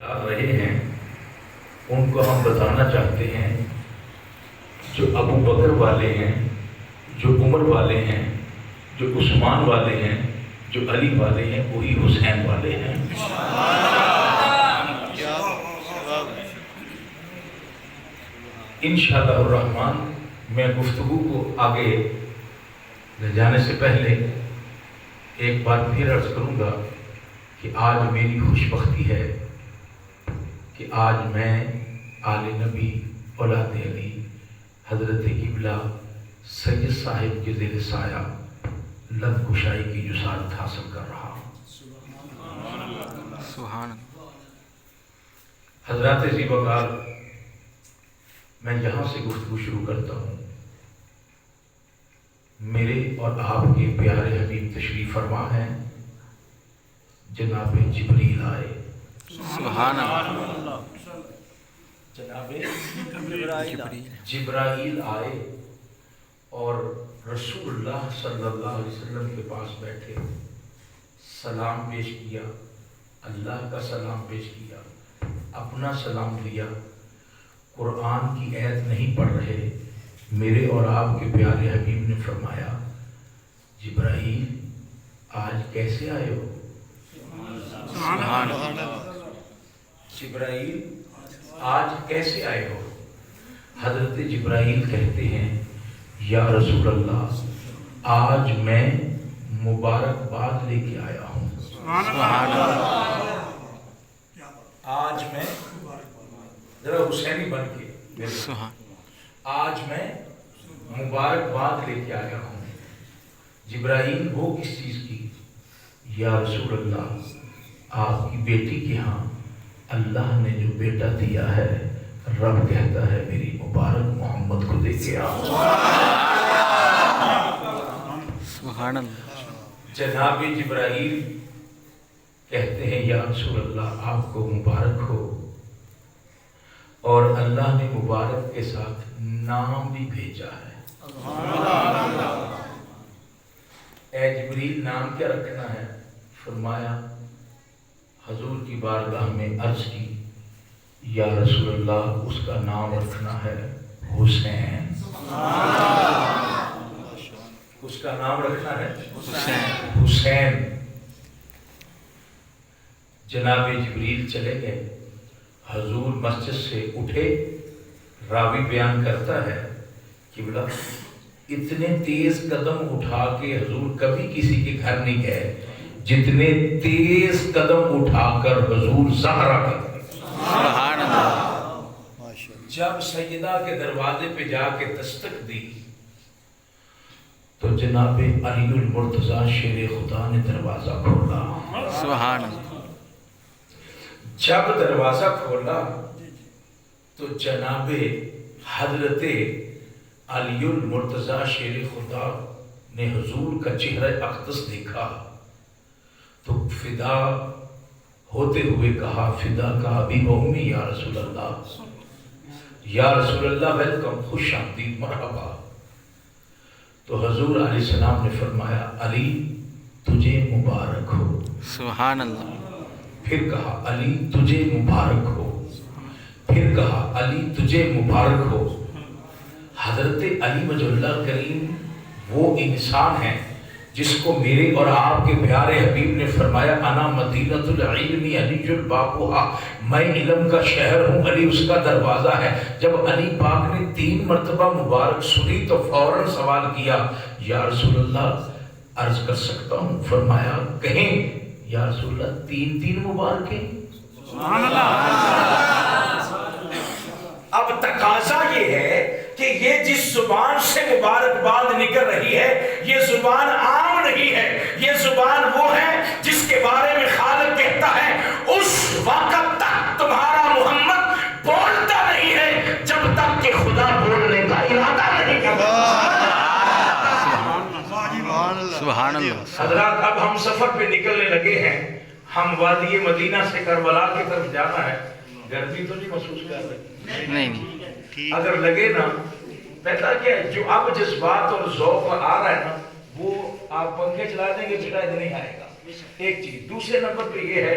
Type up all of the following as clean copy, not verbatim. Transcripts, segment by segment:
رہے ہیں ان کو ہم بتانا چاہتے ہیں، جو ابو بکر والے ہیں، جو عمر والے ہیں، جو عثمان والے ہیں، جو علی والے ہیں، وہی حسین والے ہیں۔ انشاءاللہ الرحمن میں گفتگو کو آگے لے جانے سے پہلے ایک بات پھر عرض کروں گا کہ آج میری خوش بختی ہے کہ آج میں آل نبی اولاد علی حضرت قبلہ سید صاحب کے زیر سایہ لب کشائی کی جسارت حاصل کر رہا ہوں۔ سبحان حضرات زیبکار، میں یہاں سے گفتگو شروع کرتا ہوں۔ میرے اور آپ کے پیارے حبیب تشریف فرما ہیں، جناب جبریل آئے۔ سبحان اللہ۔ جناب جبرائیل آئے اور رسول اللہ صلی اللہ علیہ وسلم کے پاس بیٹھے، سلام پیش کیا، اللہ کا سلام پیش کیا، اپنا سلام دیا۔ قرآن کی آیت نہیں پڑھ رہے، میرے اور آپ کے پیارے حبیب نے فرمایا، جبرائیل آج کیسے آئے ہو؟ سبحان اللہ۔ جبرائیل آج کیسے آئے ہو؟ حضرت جبرائیل کہتے ہیں، یا رسول اللہ آج میں مبارکباد لے کے آیا ہوں۔ سبحان اللہ۔ آج میں ذرا حسینی بن کے، آج میں مبارکباد لے کے آیا ہوں۔ جبرائیل وہ کس چیز کی؟ یا رسول اللہ آپ کی بیٹی کے ہاں اللہ نے جو بیٹا دیا ہے، رب کہتا ہے میری مبارک محمد کو دے کے آؤ۔ سبحان اللہ۔ جناب جبرائیل کہتے ہیں، یا رسول اللہ آپ کو مبارک ہو، اور اللہ نے مبارک کے ساتھ نام بھی بھیجا ہے۔ اے جبریل نام کیا رکھنا ہے؟ فرمایا، حضور کی بارگاہ میں عرض کی، یا رسول اللہ اس کا نام رکھنا ہے حسین۔ اس کا نام رکھنا ہے حسین۔ جناب جبریل چلے گئے، حضور مسجد سے اٹھے۔ راوی بیان کرتا ہے کہ بلا اتنے تیز قدم اٹھا کے حضور کبھی کسی کے گھر نہیں گئے جتنے تیز قدم اٹھا کر حضور زہرا کے گئے۔ سبحان اللہ۔ جب سیدہ کے دروازے پہ جا کے دستک دی تو جناب علی المرتضیٰ شیر خدا نے دروازہ کھولا۔ سبحان اللہ۔ جب دروازہ کھولا تو جناب حضرت علی المرتضیٰ شیر خدا نے حضور کا چہرہ اقدس دیکھا تو فدا ہوتے ہوئے کہا، فدا کا حبیب امی یا رسول اللہ، یا رسول اللہ ویلکم، خوش آمدید، مرحبا۔ تو حضور علیہ السلام نے فرمایا، علی تجھے مبارک ہو۔ سبحان اللہ۔ پھر کہا، علی تجھے مبارک ہو۔ پھر کہا، علی تجھے مبارک ہو۔ حضرت علی وجہ اللہ کریم وہ انسان ہیں جس کو میرے اور آپ کے پیارے حبیب نے فرمایا، انا مدینۃ العلم علی البابھا، میں علم کا شہر ہوں، علی اس کا دروازہ ہے۔ جب علی پاک نے 3 مرتبہ مبارک سنی تو فوراً سوال کیا، یا رسول اللہ عرض کر سکتا ہوں؟ فرمایا کہیں۔ یا رسول اللہ 3 مبارکیں؟ سبحان اللہ۔ اب تقاضا یہ ہے کہ یہ جس زبان سے مبارکباد نکل رہی ہے، یہ زبان عام نہیں ہے، یہ زبان وہ ہے جس کے بارے میں خالق کہتا ہے، اس وقت تک تمہارا محمد بولتا نہیں ہے جب تک کہ خدا بولنے کا ارادہ نہیں کرتا۔ سبحان اللہ۔ حضرات اب ہم سفر پہ نکلنے لگے ہیں، ہم وادی مدینہ سے کربلا کی طرف جانا ہے۔ گرمی تو نہیں محسوس کر رہے؟ نہیں۔ اگر لگے نا، پہلا کیا ہے، جو اب جذبات اور ذوق آ رہا ہے نا، وہ آپ پنکھے چلا دیں گے شاید نہیں آئے گا، ایک چیز۔ دوسرے نمبر پہ یہ ہے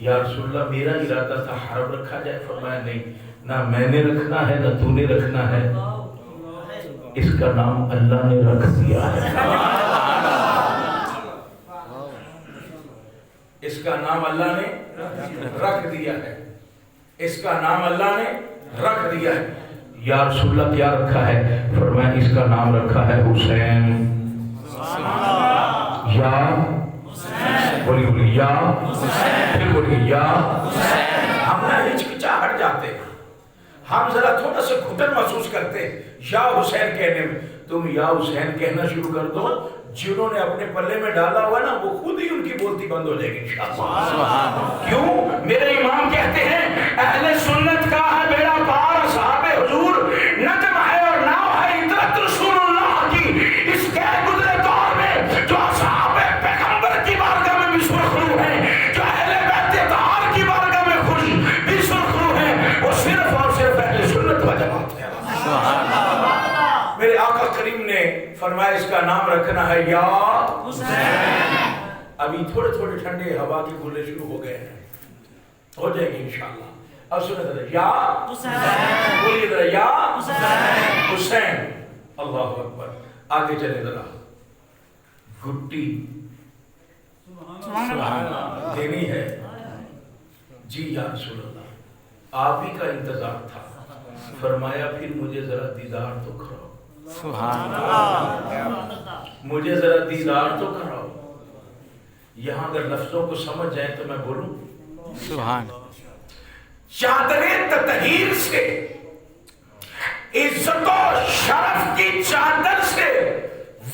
یا رسول اللہ میرا ارادہ تھا حرم رکھا جائے. فرمایا نہیں، نہ میں نے رکھنا ہے نہ تو نے رکھنا ہے، اس کا نام اللہ نے رکھ دیا ہے. اس کا نام اللہ نے رکھ دیا ہے، اس کا نام اللہ نے رکھ دیا ہے. یا رسول اللہ کیا رکھا ہے؟ فرمایا اس کا نام رکھا ہے حسین. یا بولی بولی یا پھر بولی یا. ہم نہ ہچکچاہٹ جاتے ہیں، ہم ذرا تھوڑا سا گھٹن محسوس کرتے ہیں یا حسین کہنے میں. تم یا حسین کہنا شروع کر دو، جنہوں نے اپنے پلے میں ڈالا ہوا نا وہ خود ہی ان کی بولتی بند ہو جائے گی انشاءاللہ. کیوں؟ میرے امام کہتے ہیں اہل سنت کا ہے بیڑا پار، صحابہ حضور نجم ہے اور ناو ہے عطرت رسول اللہ کی. اس کے گزرے دور میں جو صحابہ پیغمبر کی بارگاہ میں بھی سرخرو ہیں، جو اہل بیت اطہار کی بارگاہ میں خوش بھی سرخرو ہیں، وہ صرف اور صرف اہل سنت و جماعت ہے. میرے آقا کریم نے فرمایا اس کا نام رکھنا ہے یا حسین. ابھی تھوڑے تھوڑے ٹھنڈے ہوا کے گولے شروع ہو گئے ہیں، ہو جائے گی انشاءاللہ. اب سنیں ذرا یا حسین، بولیے ذرا یا حسین حسین. اللہ اکبر. آگے چلے ذرا. گھٹی دینی ہے جی یا رسول اللہ، آپ ہی کا انتظار تھا. فرمایا پھر مجھے ذرا دیدار تو کراؤ. سبحان اللہ. مجھے ذرا دیدار تو کراؤ. یہاں اگر لفظوں کو سمجھ جائیں تو میں بولوں سبحان. چادر تطہیر سے، عزت و شرف کی چادر سے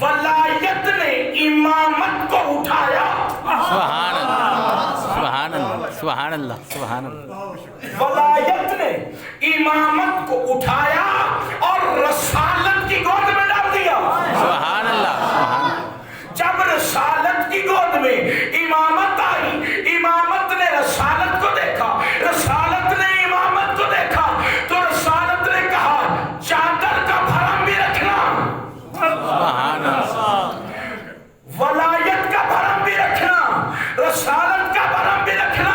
ولایت نے امامت کو اٹھایا. سبحان اللہ سبحان اللہ سبحان اللہ سبحان اللہ. ولایت نے امامت کو اٹھایا اور رسالت کی گود میں ڈال دیا. سبحان اللہ سبحان اللہ. جب رسالت کی گود میں امامت آئی، امامت نے رسالت کو دیکھا، رسالت نے امامت کو دیکھا تو رسالت نے کہا چادر کا بھرم بھی رکھنا، سبحان اللہ. ولایت کا بھرم بھی رکھنا، رسالت کا بھرم بھی رکھنا.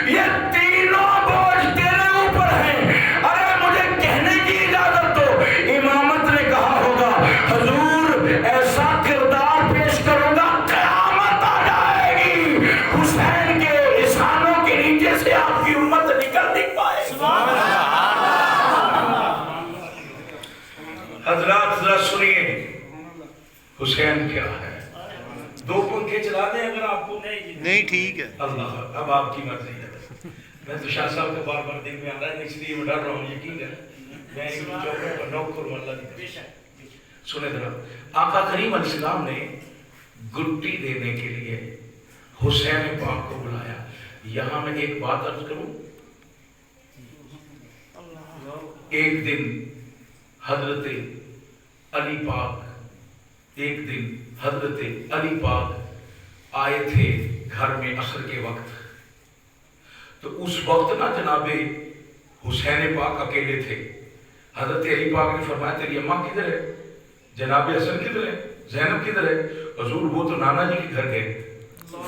یہ تینوں بوجھ تیرے اوپر ہیں. ارے مجھے کہنے کی اجازت دو. امامت نے کہا ہوگا حضور ایسا کردار پیش کروں گا قیامت آ جائے گی، حسین کے لسانوں کے نیچے سے آپ کی امت نکل نہیں پائے. حضرات ذرا سنیے حسین کیا ہے. دو پنکھے چلا دیں اگر آپ کو نہیں ٹھیک ہے. اللہ اب آپ کی مرضی ہے. میں تو شاہ صاحب کو بار بار دن میں آ رہا ہے اس لیے میں ڈر رہا ہوں. یقین ہے میں ایک چوکوں پر نوک کروں اللہ کی. سنیں ذرا. آقا کریم علیہ السلام نے گٹی دینے کے لیے حسین پاک کو بلایا. یہاں میں ایک بات عرض کروں. ایک دن حضرت علی پاک حضرت علی پاک آئے تھے گھر میں عصر کے وقت. تو اس وقت نا جناب حسین پاک اکیلے تھے. حضرت علی پاک نے فرمایا تیری اماں کدھر ہے؟ جناب حسن کدھر ہے؟ زینب کدھر ہے؟ حضور وہ تو نانا جی کے گھر گئے.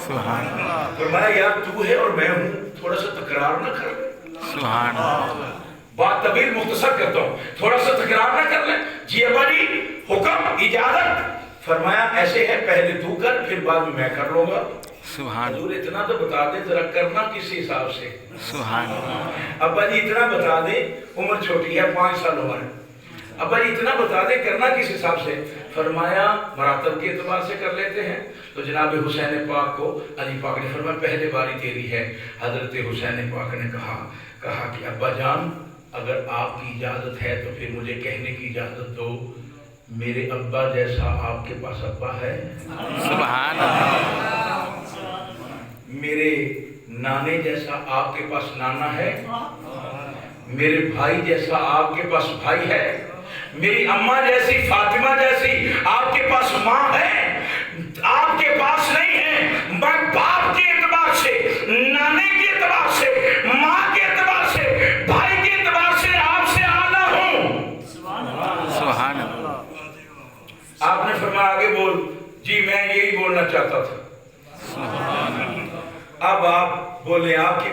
سبحان اللہ فرمایا یار تو ہے اور میں ہوں، تھوڑا سا تکرار نہ کر لیں. سبحان اللہ. بات طویل مختصر کرتا ہوں، تھوڑا سا تکرار نہ کر لیں. جی ابا جی حکم اجازت. فرمایا ایسے ہے پہلے تو کر پھر بعد میں کر لوں گا. سبحان حضور اتنا تو بتا دیں ذرا کرنا کس حساب سے. سبحان اللہ. ابا جی اتنا بتا دیں، عمر چھوٹی ہے 5 سال عمر ہے. ابا جی اتنا بتا دیں کرنا کس حساب سے. فرمایا مراتب کے اعتبار سے کر لیتے ہیں. تو جناب حسین پاک کو علی پاک نے فرمایا پہلے باری تیری ہے. حضرت حسین پاک نے کہا کہ ابا جان اگر آپ کی اجازت ہے تو پھر مجھے کہنے کی اجازت دو. میرے ابا جیسا آپ کے پاس ابا ہے؟ سبحان اللہ. میرے نانے جیسا آپ کے پاس نانا ہے؟ میرے بھائی جیسا آپ کے پاس بھائی ہے؟ میری اماں جیسی فاطمہ جیسی آپ کے پاس ماں ہے؟ آپ کے پاس نہیں ہے. میں باپ کے اعتبار سے، نانے کے اعتبار سے، ماں کے اعتبار سے، بھائی کے اعتبار سے آپ سے اعلیٰ ہوں. سبحان اللہ. آپ نے فرمایا آگے بول. جی میں یہی بولنا چاہتا تھا. اب آپ بولے آپ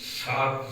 7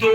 2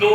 2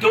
2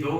2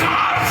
7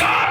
7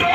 2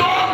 2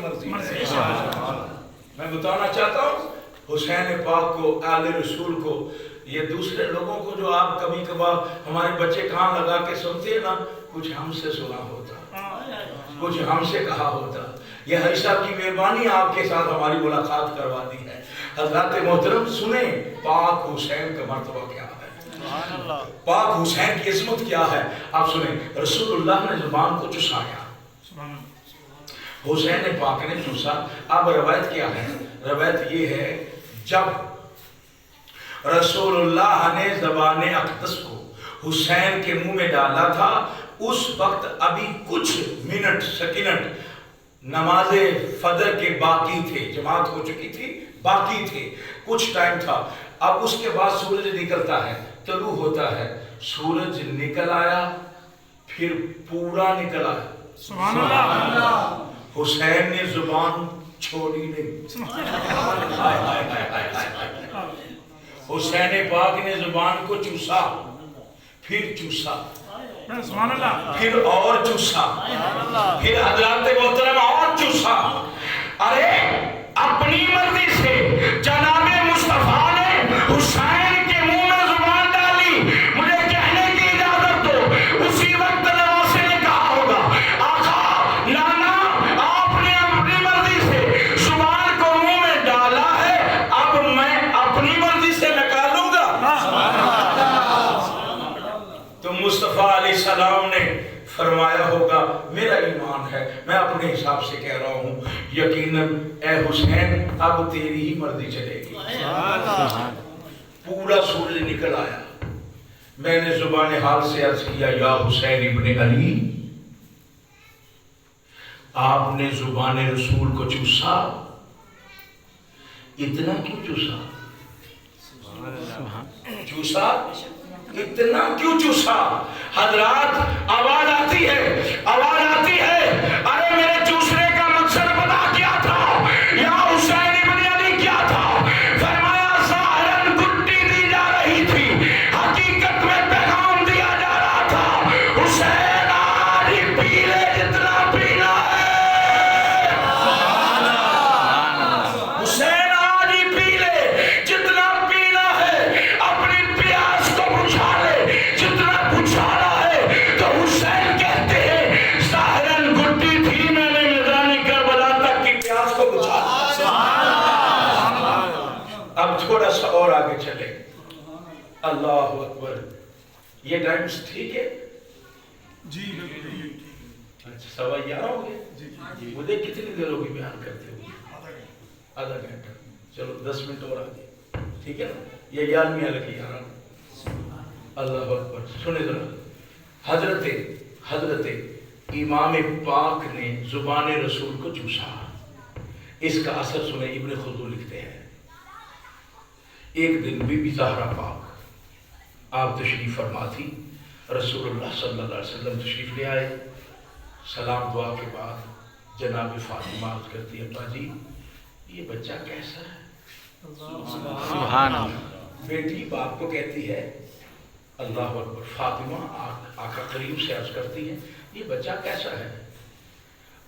کی مرضی ہے. میں بتانا چاہتا ہوں حسین پاک کو, آل رسول کو, یہ دوسرے لوگوں کو جو آپ کبھی کبھار ہمارے بچے کان لگا کے سنتے ہیں نا, کچھ ہم سے سنا ہوتا, کچھ ہم سے کہا ہوتا. یہ حاجی صاحب کی مہربانی آپ کے ساتھ ہماری ملاقات کروا دی ہے. حضرات محترم سنیں پاک حسین کا مرتبہ کیا ہے, پاک حسین کی عظمت کیا ہے. آپ سنیں, رسول اللہ نے زبان کو چسایا, حسین پاک نے چوسا. اب روایت کیا ہے؟ روایت یہ ہے جب رسول اللہ نے زبان اقدس کو حسین کے منہ میں ڈالا تھا, اس وقت ابھی کچھ منٹ سیکنڈ نماز فجر کے باقی تھے, جماعت ہو چکی تھی, باقی تھے, کچھ ٹائم تھا. اب اس کے بعد سورج نکلتا ہے, طلوع ہوتا ہے, سورج نکل آیا, پھر پورا نکل آیا. سبحان اللہ. حسین نے زبان چھوڑی نہیں. حسین پاک نے زبان کو چوسا, پھر چوسا, پھر اور چوسا, پھر حضرات محترم اور چوسا. ارے اپنی مرضی سے جناب مصطفیٰ نے حسین کے منہ میں زبان ڈالی. مجھے کہنے کی اجازت دو, اسی وقت نواسے نے کہا ہوگا آقا نانا آپ نے اپنی مرضی سے زبان کو منہ میں ڈالا ہے, اب میں اپنی مرضی سے نکالوں گا. تو مصطفیٰ علیہ السلام نے فرمایا ہوگا میرا ایمان ہے, میں اپنے حساب سے کہہ رہا ہوں, یقیناً اے حسین اب تیری ہی مرضی چلے گی. پورا سورج نکل آیا. میں نے زبان حال سے عرض کیا یا حسین ابن علی, آپ نے زبان رسول کو چوسا, اتنا کیوں چوسا؟ چوسا اتنا کیوں چوسا؟ حضرات آواز آتی ہے, آواز آتی ہے. ارے میرے چوسنے کا مقصد پتا کیا تھا؟ یا حسین ابن علی کیا تھا؟ فرمایا ظاہراً گٹی دی جا رہی تھی, حقیقت میں پیغام دیا جا رہا تھا حسین آج پی لے جتنا پینا ہے. حسین آج پی لے جتنا پینا ہے, اپنی پیاس کو بجھا لے جتنا بجھانا ہے. تو حسین کہتے ہیں ظاہراً گٹی تھی, میں نے میدان کربلا تک کی پیاس کو بجھا دیا. اب تھوڑا سا اور آگے چلے. اللہ اکبر. یہ ٹائمز ٹھیک ہے جی اچھا 11:15 ہو گئے. مجھے کتنی دیر ہوگی بیان کرتے ہوئے؟ آدھا گھنٹہ. چلو 10 منٹ اور آگے, ٹھیک ہے نا. یہ 11ویں لگی 11. اللہ اکبر. سنے ذرا, حضرت امام پاک نے زبان رسول کو چوسا. اس کا اثر سنے. ابن خلدون لکھتے ہیں ایک دن بی بی زہرا پاک آپ تشریف فرما تھی, رسول اللہ صلی اللہ علیہ وسلم تشریف لے آئے. سلام دعا کے بعد جناب فاطمہ عرض کرتی ہے ابا جی یہ بچہ کیسا ہے؟ سبحان اللہ. بیٹی باپ کو کہتی ہے اللہ اکبر. فاطمہ آقا کریم سے عرض کرتی ہے یہ بچہ کیسا ہے؟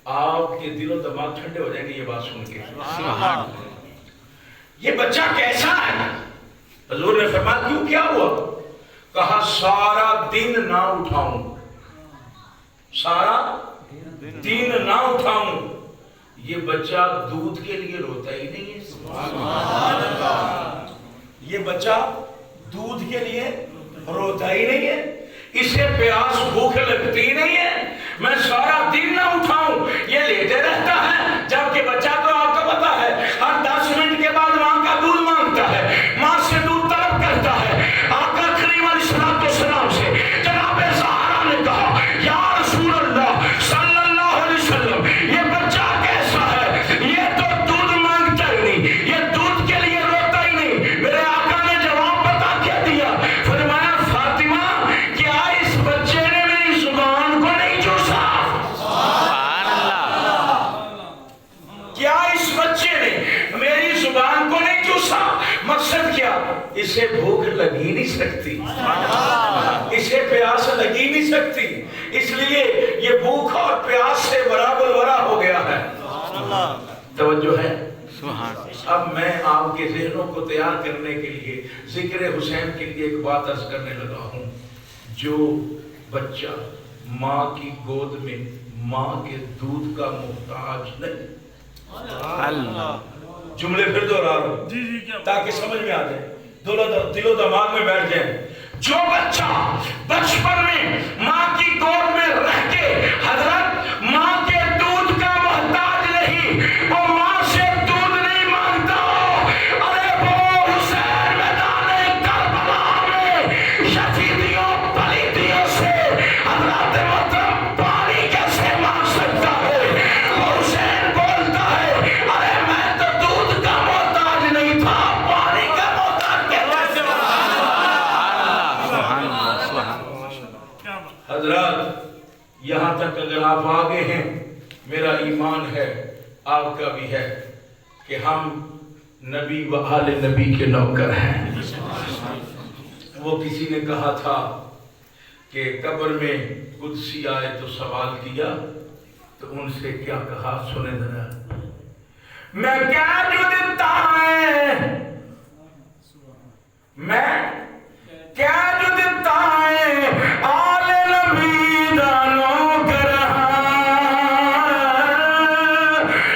آپ کے دل و دماغ ٹھنڈے ہو جائیں گے یہ بات سن کے. سبحان اللہ. یہ بچہ کیسا ہے؟ حضور نے فرمایا کیوں کیا ہوا؟ کہا سارا دن نہ اٹھاؤں, سارا دن نہ اٹھاؤں. یہ بچہ دودھ کے لیے روتا ہی نہیں ہے. یہ بچہ دودھ کے لیے روتا ہی نہیں ہے, اسے پیاس بھوک لگتی نہیں ہے. میں سارا دن نہ اٹھاؤں, یہ لیٹے رہتا ہے. جبکہ بچہ تو آپ کو پتا ہے ہر 10 منٹ کے بعد ماں کا دودھ مانگتا ہے, ماں سے دودھ طلب کرتا ہے. آقا کریم علیہ السلام سے جناب زہرا نے کہا یا رسول اللہ صلی اللہ علیہ وسلم یہ بچہ کیسا ہے؟ یہ تو دودھ مانگتا ہی نہیں, یہ دودھ کے لیے روتا ہی نہیں. میرے آقا نے جواب بتا کے دیا, فرمایا فاطمہ کیا اس بچے نے میری زبان کو نہیں چوسا؟ سبحان اللہ. کیا اس بچے نے میری زبان کو نہیں چوسا؟ مقصد کیا؟ اسے بھوک لگی نہیں سکتی, اسے پیاس لگی نہیں سکتی, اس لیے یہ بھوک اور پیاس سے برابر برا ہو گیا ہے. توجہ ہے؟ سبحان اب میں آپ کے ذہنوں کو تیار کرنے کے لیے ذکر حسین کے لیے ایک بات عرض کرنے لگا ہوں. جو بچہ ماں کی گود میں ماں کے دودھ کا محتاج نہیں. اللہ. جملے پھر دوہرا رہا ہوں تاکہ سمجھ میں آ جائے, دل و دماغ میں بیٹھ جائے. جو بچہ بچپن میں ماں کی گود میں رہ کے حضرت ماں کے دودھ کا محتاج نہیں, وہ ماں سے دودھ نہیں مانگتا, ارے وہ حسین میدان کربلا میں یزیدیوں پلیتیوں سے حضرت محترم پانی کیسے مانگ سکتا ہے؟ اور حسین بولتا ہے ارے میں تو دودھ کا محتاج نہیں تھا, پانی کا محتاج کیسے. حضرات یہاں تک اگر آپ آگے ہیں, میرا ایمان ہے آپ کا بھی ہے کہ ہم نبی و آل نبی کے نوکر ہیں. وہ کسی نے کہا تھا کہ قبر میں قدسی آئے تو سوال کیا, تو ان سے کیا کہا سنیں ذرا. میں کیا جو دیتا ہے, میں کیا جو دیتا ہے آل نبی دا نوکر ہاں,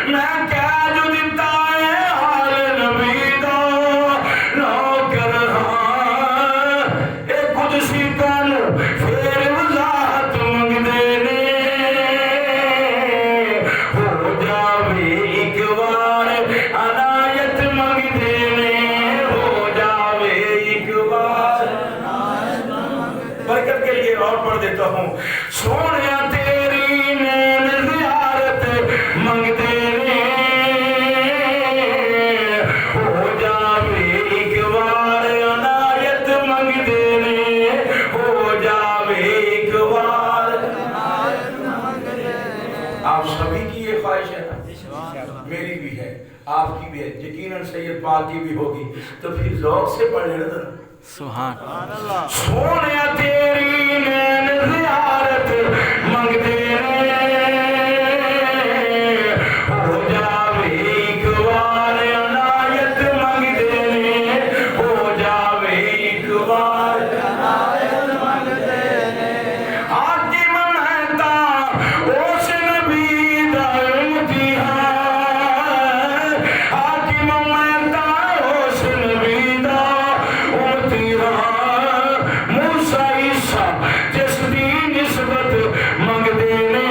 میں کیا جو دیتا ہے آل نبی دا نوکر ہاں. اے قدسی کن پھر وضاحت منگدے نے, ہو جاوے ایک بار عنایت منگدے نے, ہو جاوے ایک بار. برکت کے لیے اور پڑھ دیتا ہوں. سونیا تیری نین زیارت منگدے نے, ہو جاوے ایک بار عنایت منگدے نے, ہو جاوے ایک بار. آپ سبھی کی یہ خواہش ہے نا, میری بھی ہے, آپ کی بھی ہے, یقیناً سید پاک کی بھی ہوگی. تو پھر ذوق سے پڑھ لینا ذرا. سبحان سونیا تیری نین زیارت منگدے نے, ہو جاوے ایک بار عنایت منگدے نے, ہو جاوے ایک بار عنایت منگدے نے. حاکم مہتا اس نبی دا امتحان, حاکم مہتا اس نبی دا امتحان. موسیٰ عیسیٰ جس دی نسبت منگدے نے,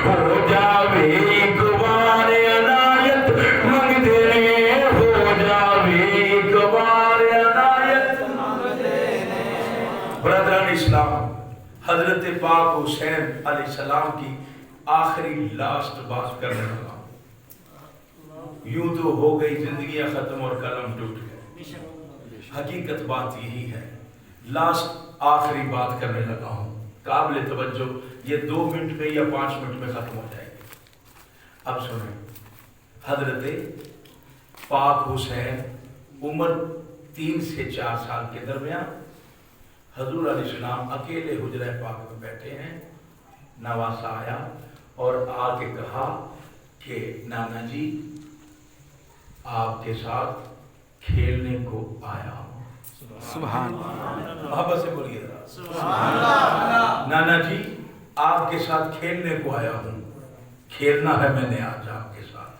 ہو جاوے ایک بار عنایت منگدے نے, ہو جاوے ایک بار عنایت منگدے نے. برادران اسلام, حضرت پاک حسین علیہ السلام کی آخری لاسٹ بات کرنے لگا. یوں تو ہو گئی زندگیاں ختم اور قلم ٹوٹ گئے, حقیقت بات یہی ہے. لاسٹ آخری بات کرنے لگا ہوں, قابل توجہ. یہ 2 منٹ میں یا 5 منٹ میں ختم ہو جائے گی. اب سنیں, حضرت پاک حسین عمر 3 سے 4 سال کے درمیان حضور علیہ السلام اکیلے حجرہ پاک میں بیٹھے ہیں. نواسا آیا اور آ کے کہا کہ نانا جی آپ کے ساتھ کھیلنے کو آیا ہوں. سبحان محبت سے بولیے ذرا. نانا جی آپ کے ساتھ کھیلنے کو آیا ہوں, کھیلنا ہے میں نے آج آپ کے ساتھ.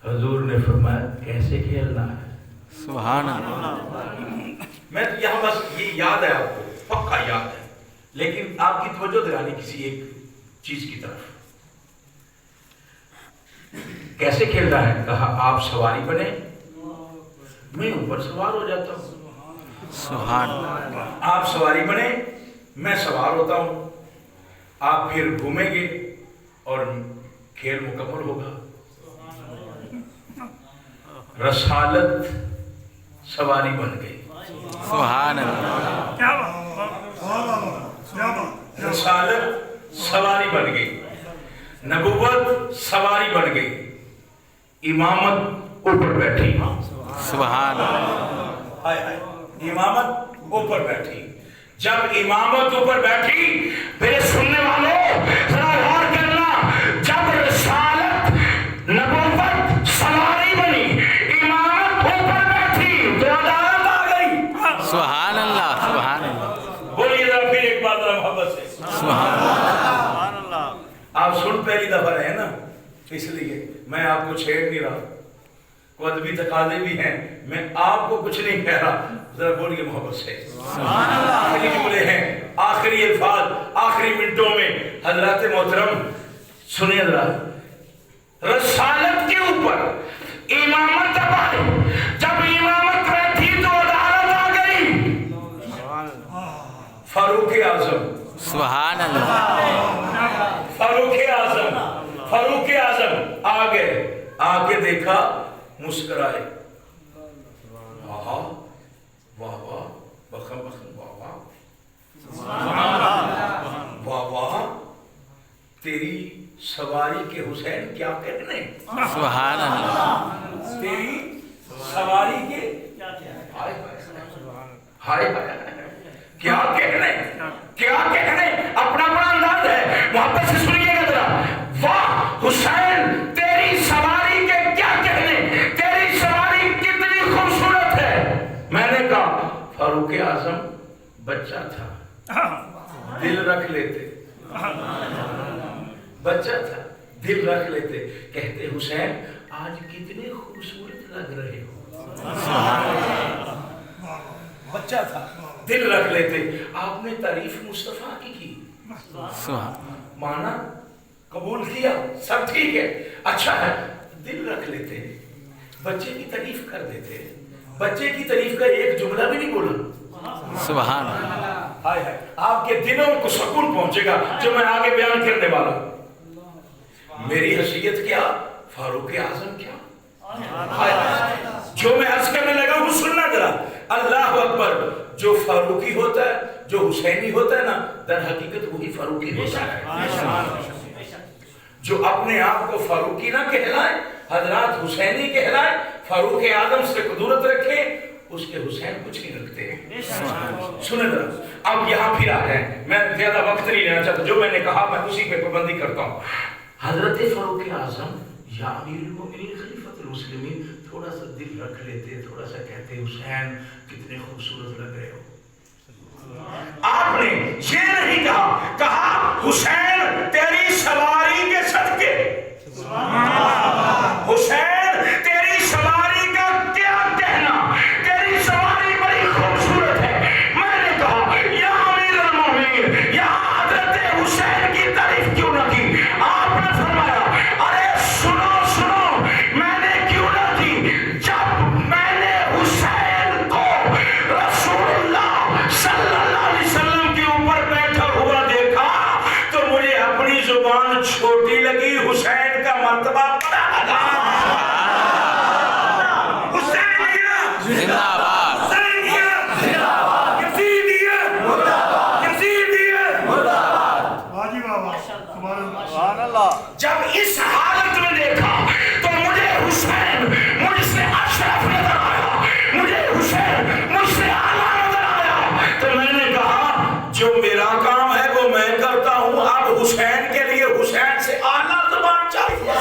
حضور نے فرمایا کیسے کھیلنا ہے؟ سبحان اللہ. میں یہاں بس یہ یاد ہے آپ کو, پکا یاد ہے, لیکن آپ کی توجہ دلانی کسی ایک چیز کی طرف. کیسے کھیلنا ہے؟ کہا آپ سواری بنے, میں اوپر سوار ہو جاتا ہوں. سبحان آپ سواری بنے, میں سوار ہوتا ہوں, آپ پھر گھومیں گے اور کھیل مکمل ہوگا. رسالت سواری بن گئی. سبحان اللہ. رسالت سواری بن گئی, نبوت سواری بن گئی, امامت اوپر بیٹھی. سبحان ہائے ہائے, امامت اوپر بیٹھی. جب امامت اوپر بیٹھی, میرے سننے والوں ذرا غور کرنا, جب دفعہ رہے نا، اس لیے میں آپ کو چھیڑ نہیں رہا، کوئی ادبی تقاضے بھی ہیں، میں آپ کو کچھ نہیں کہہ رہا، ذرا بولیے محبت سے آخری جملے ہیں، آخری الفاظ، آخری منٹوں میں حضرات محترم سنیں ذرا، رسالت کے اوپر امامت جب آئی، جب امامت بیٹھی تو عدالت آ گئی، فاروق اعظم سبحان اللہ، فاروق اعظم آ گئے، آ کے دیکھا، مسکرائے، واہ واہ واہ بخم بخم واہ واہ واہ واہ، تیری سواری کے حسین کیا کہنے، سبحان اللہ، تیری سواری کے ہائے کیا کہنے، کیا کہنے، اپنا اپنا انداز ہے، محبت سے سنیے گا ذرا، واہ حسین تیری سواری کے کیا کہنے، تیری سواری کتنی خوبصورت ہے۔ میں نے کہا فاروق اعظم بچہ تھا، دل رکھ لیتے، بچہ تھا دل رکھ لیتے، کہتے حسین آج کتنے خوبصورت لگ رہے ہو، بچہ تھا دل رکھ لیتے۔ آپ نے تعریف مصطفیٰ کی مانا قبول کیا، سب ٹھیک ہے، اچھا ہے، دل رکھ لیتے، بچے کی تعریف کر دیتے، بچے کی تعریف کا ایک جملہ بھی نہیں بولا، سبحان اللہ، ہائے ہائے، آپ کے دلوں کو سکون پہنچے گا جو میں آگے بیان کرنے والا ہوں۔ میری حیثیت کیا، فاروق اعظم کیا، جو میں عرض کرنے لگا ہوں سننا ذرا، اللہ اکبر، جو فاروقی ہوتا ہے، جو حسینی ہوتا ہے نا، در حقیقت وہی فاروقی ہوتا ہے۔ جو اپنے آپ کو فاروقی نہ کہلائے، حضرات حسینی کہلائے، فاروق اعظم سے قدرت رکھے، اس کے حسین کچھ نہیں رکھتے۔ سنیں ذرا، اب یہاں پھر آ گئے، میں زیادہ وقت نہیں لینا چاہتا، جو میں نے کہا میں اسی پہ پابندی کرتا ہوں۔ حضرت فاروق اعظم یا امیر المومنین خلیفۃ المسلمین تھوڑا سا دل رکھ لیتے، تھوڑا سا کہتے حسین کتنے خوبصورت لگ رہے ہو۔ آپ نے یہ نہیں کہا، کہا حسین تیری سواری کے صدقے، حسین تیری سواری کا کیا کہنا، تیری سواری بڑی خوبصورت ہے۔ میں نے کہا یا امیر المومنین، یا حضرت حسین کی تعریف کیوں نہ کی؟ آپ نے فرمایا ارے سنو سنو، میں نے کیوں نہ کی؟ جب میں نے حسین کو رسول اللہ صلی اللہ علیہ وسلم کے اوپر بیٹھا ہوا دیکھا تو مجھے اپنی زبان چھوٹی لگی، حسین کا مرتبہ بڑا لگا۔ حسین دیا زندہ باد، حسین دیا یزید دیا یزید دیا۔ جب اس حالت میں دیکھا تو مجھے حسین مجھ سے اشرف نظر آیا، مجھے حسین مجھ سے اعلیٰ نظر آیا، تو میں نے کہا جو میرا کام ہے وہ میں کرتا ہوں، اب حسین کے لیے حسین سے اعلیٰ زبان چاہیے۔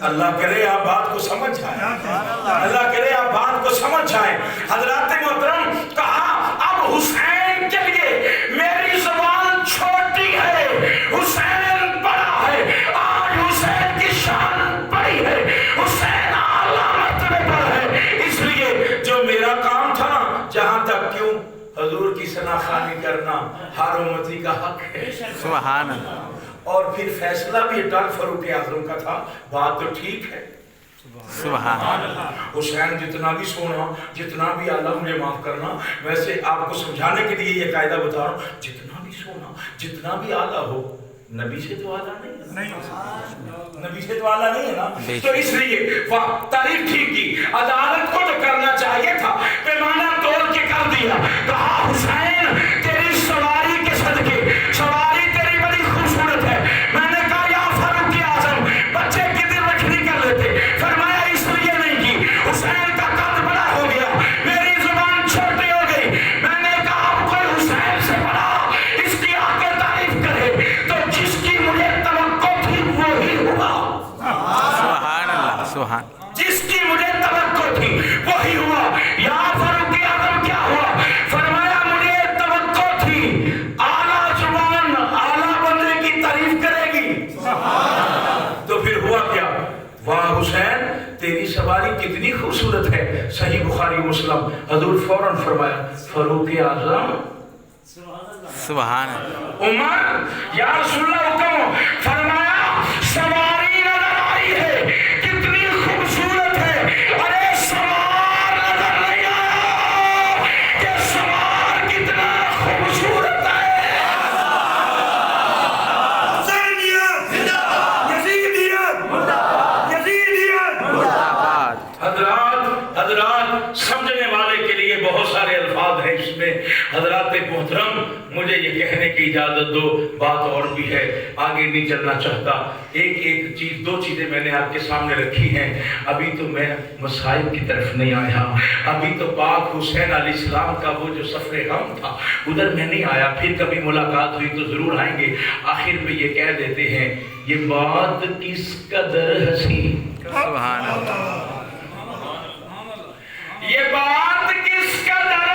اللہ کرے آپ بات کو سمجھ جائیں، اللہ کرے آپ بات کو سمجھ جائیں۔ حضرات محترم، کہا اب حسین کے لیے میری زبان چھوٹی ہے، حسین بڑا ہے، آج حسین کی شان بڑی ہے، حسین اعلیٰ مرتبے پر ہے، اس لیے جو میرا کام تھا نا، جہاں تک کیوں حضور کی ثناخوانی کرنا ہر امتی کا حق ہے، سبحان اللہ، اور پھر فیصلہ بھی ڈال فاروق اعظم کا تھا، بات تو ٹھیک ہے، سبحان اللہ، حسین جتنا بھی سونا، جتنا بھی اعلیٰ، مجھے معاف کرنا، ویسے آپ کو سمجھانے کے لیے یہ قاعدہ بتا رہا ہوں، جتنا بھی سونا، جتنا بھی اعلیٰ ہو، نبی سے تو اعلیٰ نہیں ہے، نبی سے تو اعلیٰ نہیں ہے نا، تو اس لیے تعریف ٹھیک کی، عدالت کو تو کرنا چاہیے تھا، پیمانہ توڑ کے کر دیا، کہا حسین تیری سواری کے صدقے، سواری تیری بڑی خوبصورت ہے۔ میں نے کہا یا فاروق اعظم بچے کی دل رکھنی کر لیتے، فرمایا اس لیے نہیں کی، حسین کا قد بڑا ہو گیا، میری زبان چھوٹی ہو گئی، میں نے کہا اب کوئی حسین سے بڑا اس کی آ کے تعریف کرے، تو جس کی مجھے توقع تھی وہی ہوا، سبحان اللہ، سبحان، جس کی مجھے توقع تھی وہی ہوا۔ یا فاروق اعظم کیا ہوا؟ فرمایا مجھے صحیح بخاری مسلم حضور فوراً فرمایا فاروق اعظم سبحان اللہ عمر یا رسول اللہ حکم فرمایا سواری نظر آئی ہے کتنی خوبصورت ہے ارے سوار نظر نہیں آیا کہ سوار کتنا خوبصورت ہے حضرات سمجھنے والے کے لیے بہت سارے الفاظ ہیں اس میں حضرات محترم مجھے یہ کہنے کی اجازت دو بات اور بھی ہے آگے نہیں چلنا چاہتا ایک چیز دو چیزیں میں نے آپ کے سامنے رکھی ہیں ابھی تو میں مسائل کی طرف نہیں آیا ابھی تو پاک حسین علیہ السلام کا وہ جو سفر غم تھا ادھر میں نہیں آیا پھر کبھی ملاقات ہوئی تو ضرور آئیں گے آخر میں یہ کہہ دیتے ہیں یہ بات کس قدر حسین سبحان اللہ یہ بات کس قدر